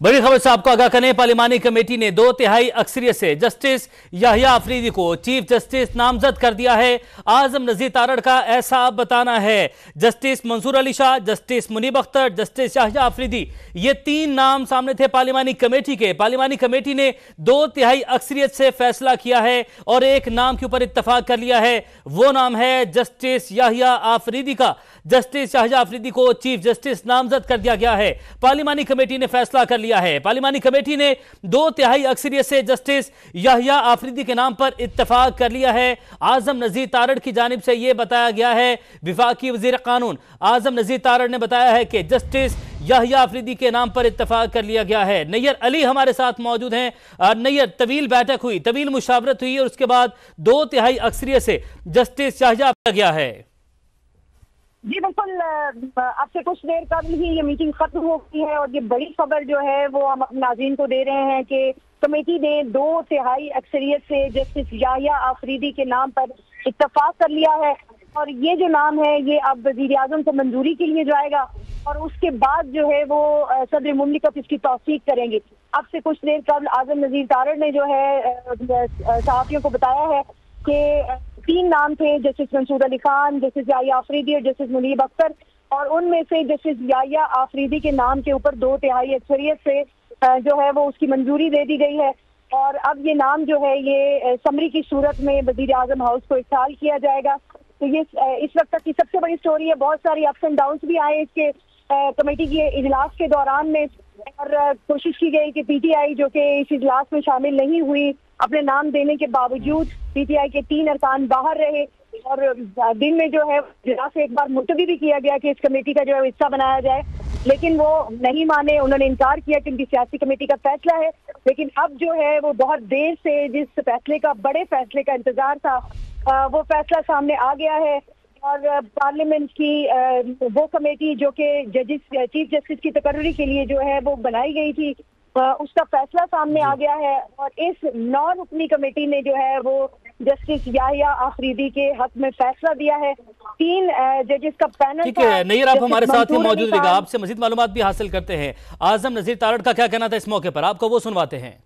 बड़ी खबर से आपको आगाह करें। पार्लिमानी कमेटी ने 2/3 अक्सरियत से जस्टिस याहिया अफरीदी को चीफ जस्टिस नामजद कर दिया है। आजम नजीर तारड़ का ऐसा बताना है। Justice Mansoor Ali Shah, justice Munib Akhtar, justice Yahya Afridi, ये 3 नाम सामने थे पार्लिमानी कमेटी के। पार्लिमानी कमेटी ने 2/3 अक्सरियत से फैसला किया है और एक नाम के ऊपर इत्तफाक कर लिया है। वो नाम है जस्टिस याहिया अफरीदी का। जस्टिस याहिया अफरीदी को चीफ जस्टिस नामजद कर दिया गया है। पार्लिमानी कमेटी ने फैसला कर लिया है। पार्लिमानी कमेटी ने 2/3 अक्सरियत से जस्टिस याहिया अफरीदी के नाम पर इत्तफाक कर लिया है। आजम नजीर तारड़ की जानिब से यह बताया गया है, विफाकी वजीर कानून आजम नजीर तारड़ ने बताया है कि जस्टिस याहिया अफरीदी के नाम पर इत्तफाक कर लिया गया है। नैयर अली हमारे साथ मौजूद हैं। नैयर, तवील बैठक हुई, तवील मुशावरत हुई और उसके बाद 2/3 अक्सरियत से जस्टिस याहिया गया है। जी बिल्कुल, अब से कुछ देर कबल ही ये मीटिंग खत्म हो गई है और ये बड़ी खबर जो है वो हम अपने नाज़रीन को दे रहे हैं कि कमेटी ने 2/3 अक्सरियत से जस्टिस याहिया अफरीदी के नाम पर इत्तफाक कर लिया है और ये जो नाम है ये अब वज़ीर आज़म को मंजूरी के लिए जाएगा और उसके बाद जो है वो सदर मुमलिकत इसकी तौसीक करेंगे। अब से कुछ देर कबल आजम नजीर तारड़ ने जो है सहाफ़ियों को बताया है कि 3 नाम थे, जस्टिस मंसूर अली खान, जस्टिस याहिया अफरीदी और जस्टिस मुनीब अख्तर, और उनमें से जस्टिस याहिया अफरीदी के नाम के ऊपर 2/3 अक्सरियत से जो है वो उसकी मंजूरी दे दी गई है और अब ये नाम जो है ये समरी की सूरत में वजीर आजम हाउस को इरसाल किया जाएगा। तो ये इस वक्त तक की सबसे बड़ी स्टोरी है। बहुत सारी अप्स एंड डाउन्स भी आए इसके कमेटी के इजलास के दौरान में और कोशिश की गई कि पीटीआई जो कि इस इजलास में शामिल नहीं हुई, अपने नाम देने के बावजूद पीटीआई के 3 अरकान बाहर रहे और दिन में जो है इजलास से एक बार मुलतवी भी किया गया कि इस कमेटी का जो है हिस्सा बनाया जाए, लेकिन वो नहीं माने। उन्होंने इनकार किया कि उनकी सियासी कमेटी का फैसला है। लेकिन अब जो है वो बहुत देर से जिस फैसले का, बड़े फैसले का इंतजार था, वो फैसला सामने आ गया है और पार्लियामेंट की वो कमेटी जो कि चीफ जस्टिस की तकर्री के लिए जो है वो बनाई गई थी, उसका फैसला सामने आ गया है और इस 9 रुकनी कमेटी ने जो है वो जस्टिस याहिया अफरीदी के हक में फैसला दिया है। 3 जजेस का पैनल। ठीक है नैयर, आप हमारे साथ ही मौजूद रहेगा, आपसे मजीद मालूमात भी हासिल करते हैं। आजम नजीर तारड़ का क्या कहना था इस मौके पर, आपको वो सुनवाते हैं।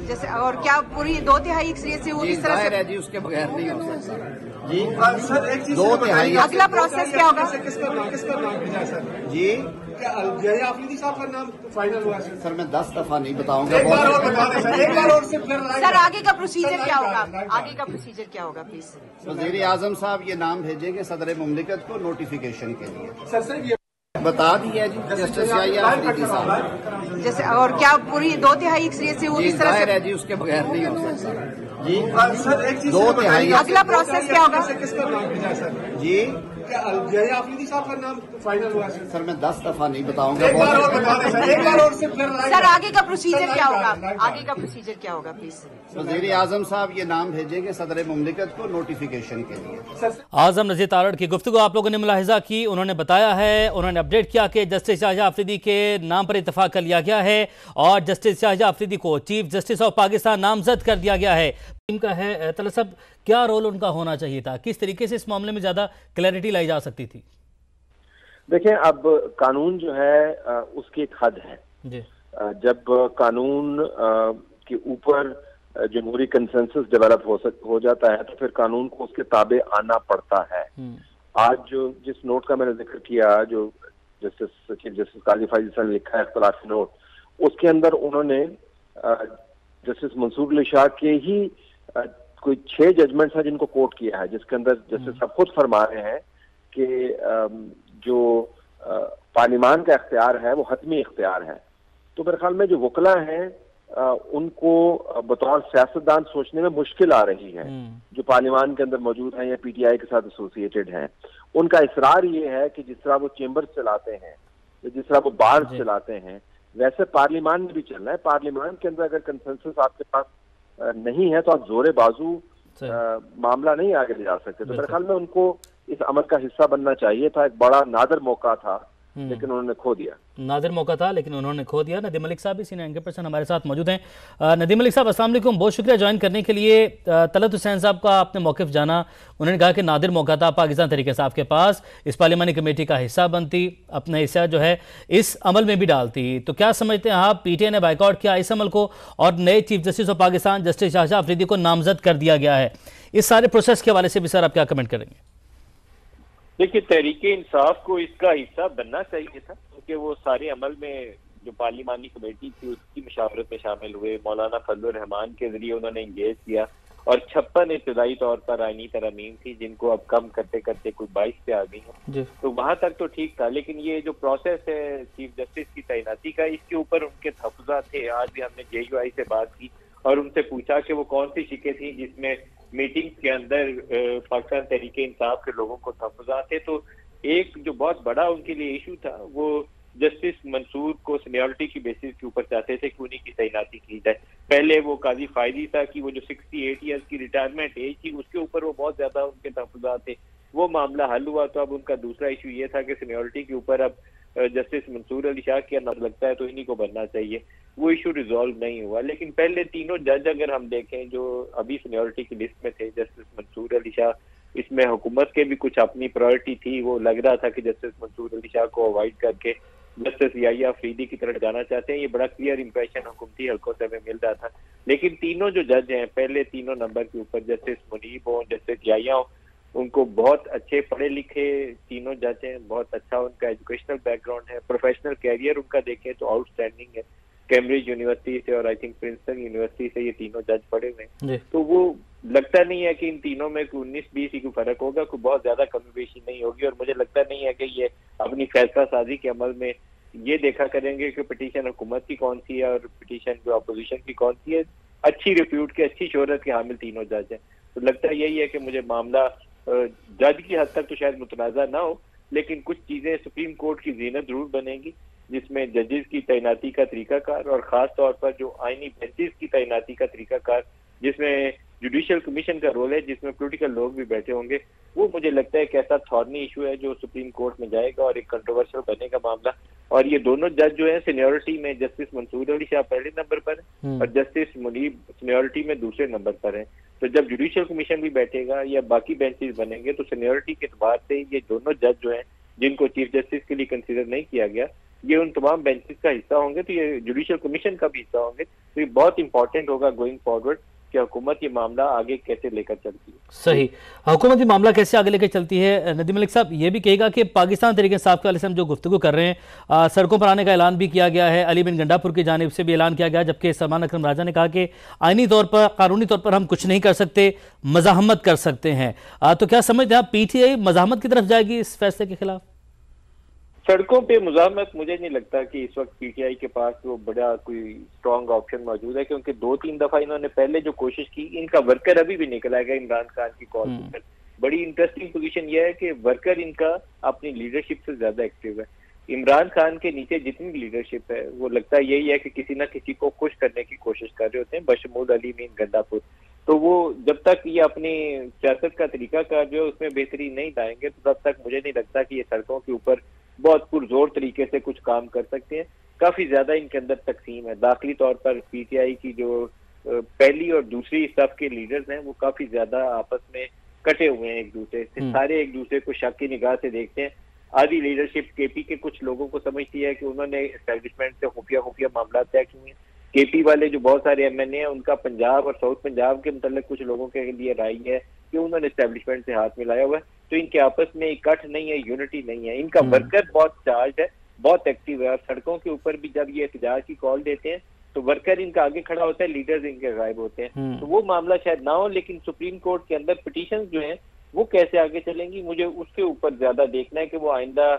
जैसे और क्या पूरी 2/3 अक्सरियत से वो इस तरह से है जी, उसके बगैर नहीं हो सकता जी। सर एक चीज 2/3 अगला प्रोसेस क्या होगा? किसका नाम भेजा सर जी? याहिया अफरीदी साहब का नाम फाइनल हुआ सर? मैं 10 दफा नहीं बताऊंगा। एक बार और बता दें सर, एक बार और सिर्फ सर आगे का प्रोसीजर क्या होगा? आगे का प्रोसीजर क्या होगा प्लीज? वजीर आजम साहब ये नाम भेजेंगे सदर मुमलिकत को नोटिफिकेशन के लिए। सर ये बता दिया जी जस्टिस याहिया अफरीदी साहब। जैसे और क्या पूरी 2/3 अक्सरियत से वो इस तरह से है जी, उसके बगैर नहीं हो सकता जी। सर एक चीज 2/3 अगला प्रोसेस क्या होगा? किसका नाम भेजा सर? जी? याहिया अफरीदी साहब का नाम फाइनल हुआ सर? मैं 10 दफा नहीं बताऊंगा। एक बार और बता दें सर, एक बार और सिर्फ सर आगे का प्रोसीजर क्या होगा? आगे का प्रोसीजर क्या होगा प्लीज? वजीर आजम साहब ये नाम भेजेंगे सदर मुमलिकत को नोटिफिकेशन के लिए। आजम नजीर तारड़ की गुफ्तगू आप लोगों ने मुलाहिजा की। उन्होंने बताया है, उन्होंने अपडेट किया कि जस्टिस याहिया अफरीदी के नाम पर इत्तफाक कर लिया गया है और जस्टिस याहिया अफरीदी को चीफ जस्टिस ऑफ पाकिस्तान नामजद कर दिया गया है। टीम का है तलत साहब, क्या रोल उनका होना चाहिए था, किस तरीके से इस मामले में ज्यादा क्लैरिटी लाई जा सकती थी? देखें, अब कानून जो है उसकी एक हद है जी। जब कानून के ऊपर जमहूरी कंसेंसस डेवलप हो जाता है तो फिर कानून को उसके ताबे आना पड़ता है। आज जो जिस नोट का मैंने जिक्र किया, जो जस्टिस काजी फायजी साहब ने लिखा है इख्तिलाफी नोट, उसके अंदर उन्होंने जस्टिस मंसूर अली शाह के ही कोई 6 जजमेंट्स हैं जिनको कोट किया है, जिसके अंदर जस्टिस साहब खुद फरमा रहे हैं कि जो पार्लिमान का इख्तियार है वो हतमी इख्तियार है। तो मेरे ख्याल में जो वकला हैं उनको बतौर सियासतदान सोचने में मुश्किल आ रही है, जो पार्लिमान के अंदर मौजूद हैं या पीटीआई के साथ एसोसिएटेड हैं। उनका इसरार ये है कि जिस तरह वो चेंबर चलाते हैं, जिस तरह वो बार चलाते हैं, वैसे पार्लियामान में भी चलना है। पार्लियामान के अंदर अगर कंसेंसस आपके पास नहीं है तो आप जोरे बाजू मामला नहीं आगे ले जा सकते। तो मेरे ख्याल में उनको इस अमल का हिस्सा बनना चाहिए था। एक बड़ा नादर मौका था लेकिन उन्होंने खो दिया। नादिर मौका था लेकिन उन्होंने खो दिया। नदीम मलिक साहब इसी 90% हमारे साथ मौजूद हैं। नदीम मलिक साहब अस्सलाम वालेकुम, बहुत शुक्रिया ज्वाइन करने के लिए। तलत हुसैन साहब का आपने मौक़िफ़ जाना, उन्होंने कहा कि नादिर मौका था पाकिस्तान तहरीक इंसाफ के पास, इस पार्लिमानी कमेटी का हिस्सा बनती, अपना हिस्सा जो है इस अमल में भी डालती। तो क्या समझते हैं आप, PTI ने बाइकआउट किया इस अमल को और नए chief justice of Pakistan justice Shahjahan Afridi को नामजद कर दिया गया है, इस सारे प्रोसेस के हवाले से भी सर आप क्या कमेंट करेंगे? देखिए, तहरीक इंसाफ को इसका हिस्सा बनना चाहिए था, क्योंकि वो सारे अमल में जो पार्लिमानी कमेटी थी उसकी मशावरत में शामिल हुए। मौलाना फजलुर रहमान के जरिए उन्होंने इंगेज किया और 56 इब्तदाई तौर पर आईनी तरमीम थी, जिनको अब कम करते करते कोई 22 पे आ गई है। तो वहां तक तो ठीक था, लेकिन ये जो प्रोसेस है चीफ जस्टिस की तैनाती का, इसके ऊपर उनके तहफ़्फ़ुज़ात थे। आज भी हमने JUI से बात की और उनसे पूछा कि वो कौन सी शिकें थी जिसमें मीटिंग के अंदर पाकिस्तान तहरीक इंसाफ के लोगों को तहफ़्फ़ुज़ात थे। तो एक जो बहुत बड़ा उनके लिए इशू था, वो जस्टिस मंसूर को सीनियरिटी की बेसिस के ऊपर चाहते थे कि उन्हीं की तैनाती की जाए। पहले वो काजी फायदी था कि वो जो 68 ईयर्स की रिटायरमेंट एज थी उसके ऊपर वो बहुत ज्यादा उनके तहफ़्फ़ुज़ात थे। वो मामला हल हुआ, तो अब उनका दूसरा इशू ये था कि सीनियरिटी के ऊपर अब जस्टिस मंसूर अली शाह का नाम लगता है तो इन्हीं को बनना चाहिए। वो इशू रिजॉल्व नहीं हुआ। लेकिन पहले तीनों जज अगर हम देखें जो अभी सीनियरिटी की लिस्ट में थे, जस्टिस मंसूर अली शाह, इसमें हुकूमत के भी कुछ अपनी प्रायोरिटी थी। वो लग रहा था कि जस्टिस मंसूर अली शाह को अवॉइड करके जस्टिस याहिया अफरीदी की तरफ जाना चाहते हैं। ये बड़ा क्लियर इंप्रेशन हुकूमती हल्कों से हमें मिल रहा था। लेकिन तीनों जो जज हैं पहले तीनों नंबर के ऊपर, जस्टिस मुनीब हो, जस्टिस याहिया हो, उनको बहुत अच्छे पढ़े लिखे तीनों जज हैं, बहुत अच्छा उनका एजुकेशनल बैकग्राउंड है, प्रोफेशनल कैरियर उनका देखें तो आउटस्टैंडिंग है। कैम्ब्रिज यूनिवर्सिटी से और आई थिंक प्रिंसटन यूनिवर्सिटी से ये तीनों जज पढ़े हुए हैं। तो वो लगता नहीं है कि इन तीनों में कोई 19-20 ही कोई फर्क होगा, कोई बहुत ज्यादा कमी बेशी नहीं होगी। और मुझे लगता नहीं है कि ये अपनी फैसला साजी के अमल में ये देखा करेंगे कि पिटीशन हुकूमत की कौन सी है और पिटीशन जो अपोजिशन की कौन सी है। अच्छी रिप्यूट के, अच्छी शोहरत के हामिल तीनों जज हैं। तो लगता यही है कि मुझे मामला जज की हद तक तो शायद मुतनाज़ा ना हो, लेकिन कुछ चीजें सुप्रीम कोर्ट की ज़ीनत जरूर बनेगी, जिसमें जजेस की तैनाती का तरीकाकार और खास तौर पर जो आईनी बेंचेस की तैनाती का तरीकाकार, जिसमें जुडिशियल कमीशन का रोल है, जिसमें पॉलिटिकल लोग भी बैठे होंगे, वो मुझे लगता है एक ऐसा थॉर्नी इशू है जो सुप्रीम कोर्ट में जाएगा और एक कंट्रोवर्शियल बनेगा मामला। और ये दोनों जज जो है सीनियरिटी में जस्टिस मंसूर अली शाह पहले नंबर पर है और जस्टिस मुनीब सीनियरिटी में दूसरे नंबर पर है। तो जब जुडिशियल कमीशन भी बैठेगा या बाकी बेंचेस बनेंगे तो सीनियरिटी के एतबार से ये दोनों जज जो हैं जिनको चीफ जस्टिस के लिए कंसीडर नहीं किया गया, ये उन तमाम बेंचेस का हिस्सा होंगे, तो ये जुडिशियल कमीशन का भी हिस्सा होंगे। तो ये बहुत इंपॉर्टेंट होगा गोइंग फॉरवर्ड कि हुकूमत ये मामला आगे कैसे लेकर चलती है। सही, हुकूमत ये मामला कैसे आगे लेकर चलती है। नदीम मलिक साहब ये भी कहेगा कि पाकिस्तान तहरीक इंसाफ के वाले हम जो गुफ्तगू कर रहे हैं, सड़कों पर आने का ऐलान भी किया गया है, अली बिन गंडापुर की जानिब से भी ऐलान किया गया, जबकि सलमान अकरम राजा ने कहा कि आईनी तौर पर, कानूनी तौर पर हम कुछ नहीं कर सकते, मज़ाहमत कर सकते हैं। तो क्या समझते हैं आप, PTI मज़ाहमत की तरफ जाएगी इस फैसले के खिलाफ? सड़कों पे मुजाहमत मुझे नहीं लगता कि इस वक्त PTI के पास वो बड़ा कोई स्ट्रॉन्ग ऑप्शन मौजूद है, क्योंकि 2-3 दफा इन्होंने पहले जो कोशिश की, इनका वर्कर अभी भी निकल आएगा इमरान खान की कॉल पर। बड़ी इंटरेस्टिंग पोजीशन यह है कि वर्कर इनका अपनी लीडरशिप से ज्यादा एक्टिव है। इमरान खान के नीचे जितनी लीडरशिप है वो लगता है यही है कि किसी ना किसी को खुश करने की कोशिश कर रहे होते हैं, बशमूल अली बिन गंडापुर। तो वो जब तक ये अपनी सियासत का तरीकाकार जो है उसमें बेहतरी नहीं लाएंगे तो तब तक मुझे नहीं लगता कि ये सड़कों के ऊपर बहुत पुरजोर तरीके से कुछ काम कर सकते हैं। काफी ज्यादा इनके अंदर तकसीम है। दाखिली तौर पर PTI की जो पहली और दूसरी सफ के लीडर्स हैं वो काफी ज्यादा आपस में कटे हुए हैं एक दूसरे से, सारे एक दूसरे को शक की निगाह से देखते हैं। आधी लीडरशिप KP के कुछ लोगों को समझती है कि उन्होंने एस्टेब्लिशमेंट से खुफिया मामला तय किए हैं। KP वाले जो बहुत सारे MNA हैं उनका पंजाब और साउथ पंजाब के मतलब कुछ लोगों के लिए राय है कि उन्होंने एस्टेब्लिशमेंट से हाथ मिलाया हुआ है। तो इनके आपस में इकट्ठ नहीं है, यूनिटी नहीं है। इनका वर्कर बहुत चार्ज है, बहुत एक्टिव है और सड़कों के ऊपर भी जब ये एहतजाज की कॉल देते हैं तो वर्कर इनका आगे खड़ा होता है, लीडर्स इनके गायब होते हैं। तो वो मामला शायद ना हो, लेकिन सुप्रीम कोर्ट के अंदर पिटीशन जो है वो कैसे आगे चलेंगी, मुझे उसके ऊपर ज्यादा देखना है कि वो आइंदा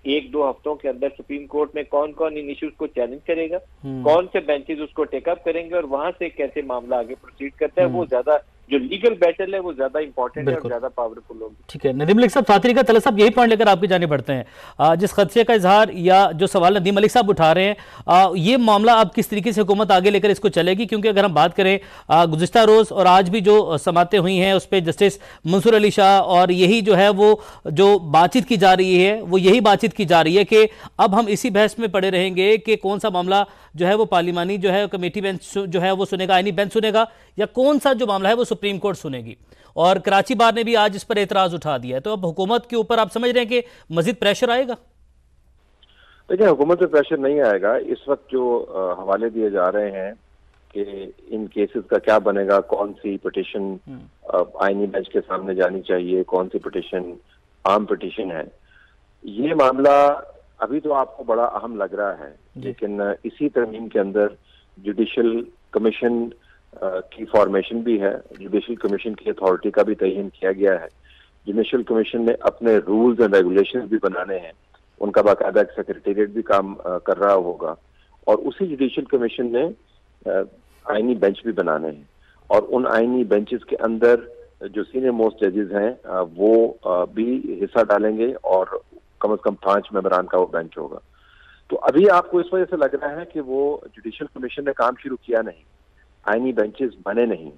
1-2 हफ्तों के अंदर सुप्रीम कोर्ट में कौन कौन इन इश्यूज को चैलेंज करेगा, कौन से बेंचेस उसको टेकअप करेंगे और वहां से कैसे मामला आगे प्रोसीड करता है, वो ज्यादा जो लीगल बैटल है वो ज्यादा इंपॉर्टेंट है और ज्यादा पावरफुल होगी। ठीक है नदीम मलिक साहब, साथ ही तलत साहब यही पॉइंट लेकर आपकी जाने पड़ते हैं। जिस खदशे का इजहार या जो सवाल नदीम मलिक साहब उठा रहे हैं, ये मामला अब किस तरीके से हुकूमत आगे लेकर इसको चलेगी? क्योंकि अगर हम बात करें गुज़िश्ता रोज और आज भी जो समातें हुई हैं उस पर जस्टिस मंसूर अली शाह और यही जो है वो जो बातचीत की जा रही है वो यही बातचीत की जा रही है कि अब हम इसी बहस में पड़े रहेंगे कि कौन सा मामला जो है वो पार्लिमानी जो है कमेटी बेंच जो है वो सुनेगा, आईनी बेंच सुनेगा, या कौन सा जो मामला है वो सुप्रीम कोर्ट सुनेगी। और कराची बार ने भी आज इस पर एतराज उठा दिया है। तो अब हुकूमत के ऊपर आप समझ रहे हैं कि मजीद प्रेशर आएगा? देखिए हुकूमत पे प्रेशर नहीं आएगा। इस वक्त जो हवाले दिए जा रहे हैं कि इन केसेस का क्या बनेगा, कौन सी पिटीशन आईनी बेंच के सामने जानी चाहिए, कौन सी पिटीशन आम पिटीशन है, ये मामला अभी तो आपको बड़ा अहम लग रहा है, लेकिन इसी तरमीम के अंदर जुडिशल कमीशन की फॉर्मेशन भी है। जुडिशल कमीशन की अथॉरिटी का भी तयन किया गया है। जुडिशल कमीशन ने अपने रूल्स एंड रेगुलेशंस भी बनाने हैं, उनका बाकायदा एक सेक्रेटेरिएट भी काम कर रहा होगा, और उसी जुडिशल कमीशन ने आईनी बेंच भी बनाने हैं, और उन आईनी बेंचेस के अंदर जो सीनियर मोस्ट जजेस हैं वो भी हिस्सा डालेंगे, और कम से कम 5 मेंबरान का वो बेंच होगा। तो अभी आपको इस वजह से लग रहा है कि वो जुडिशल कमीशन ने काम शुरू किया नहीं, आईनी बेंचेस बने नहीं,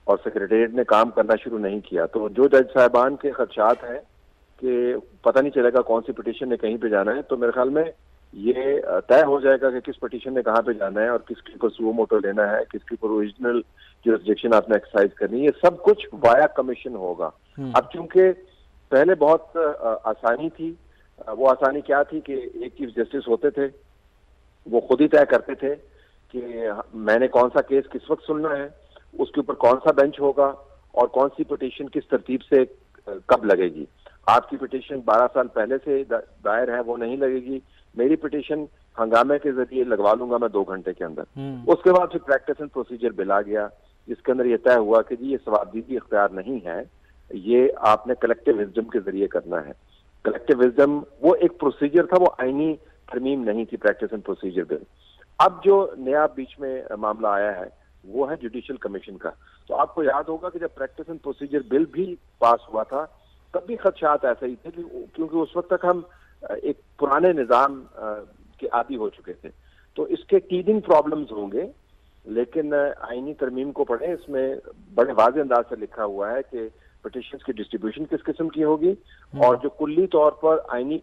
और सेक्रेटेरिएट ने काम करना शुरू नहीं किया। तो जो जज साहबान के खदशात हैं कि पता नहीं चलेगा कौन सी पिटीशन ने कहीं पे जाना है, तो मेरे ख्याल में ये तय हो जाएगा कि किस पिटीशन ने कहाँ पे जाना है और किसके ऊपर सुओ मोटो लेना है, किसके ऊपर ओरिजिनल जुरिसडिक्शन आपने एक्सरसाइज करनी है। ये सब कुछ वाया कमीशन होगा। अब चूंकि पहले बहुत आसानी थी, वो आसानी क्या थी कि एक चीफ जस्टिस होते थे, वो खुद ही तय करते थे कि मैंने कौन सा केस किस वक्त सुनना है, उसके ऊपर कौन सा बेंच होगा, और कौन सी पिटीशन किस तरतीब से कब लगेगी। आपकी पिटीशन 12 साल पहले से दायर है, वो नहीं लगेगी। मेरी पिटीशन हंगामे के जरिए लगवा लूंगा मैं 2 घंटे के अंदर। उसके बाद फिर प्रैक्टिस एंड प्रोसीजर बिल आ गया, जिसके अंदर ये तय हुआ कि जी ये सवाबदीदी इख्तियार नहीं है, ये आपने कलेक्टिव विजडम के जरिए करना है। कलेक्टिव विजडम वो एक प्रोसीजर था, वो आईनी तरमीम नहीं थी, प्रैक्टिस एंड प्रोसीजर बिल। अब जो नया बीच में मामला आया है वो है जुडिशल कमीशन का। तो आपको याद होगा कि जब प्रैक्टिस एंड प्रोसीजर बिल भी पास हुआ था तब भी खदशात ऐसे ही थे, क्योंकि उस वक्त तक हम एक पुराने निज़ाम के आदी हो चुके थे। तो इसके टीदिंग प्रॉब्लम्स होंगे, लेकिन आईनी तरमीम को पढ़े, इसमें बड़े वाज़ेह अंदाज से लिखा हुआ है कि पिटीशंस की डिस्ट्रीब्यूशन किस किस्म की होगी, और जो कुल्ली तौर पर आईनी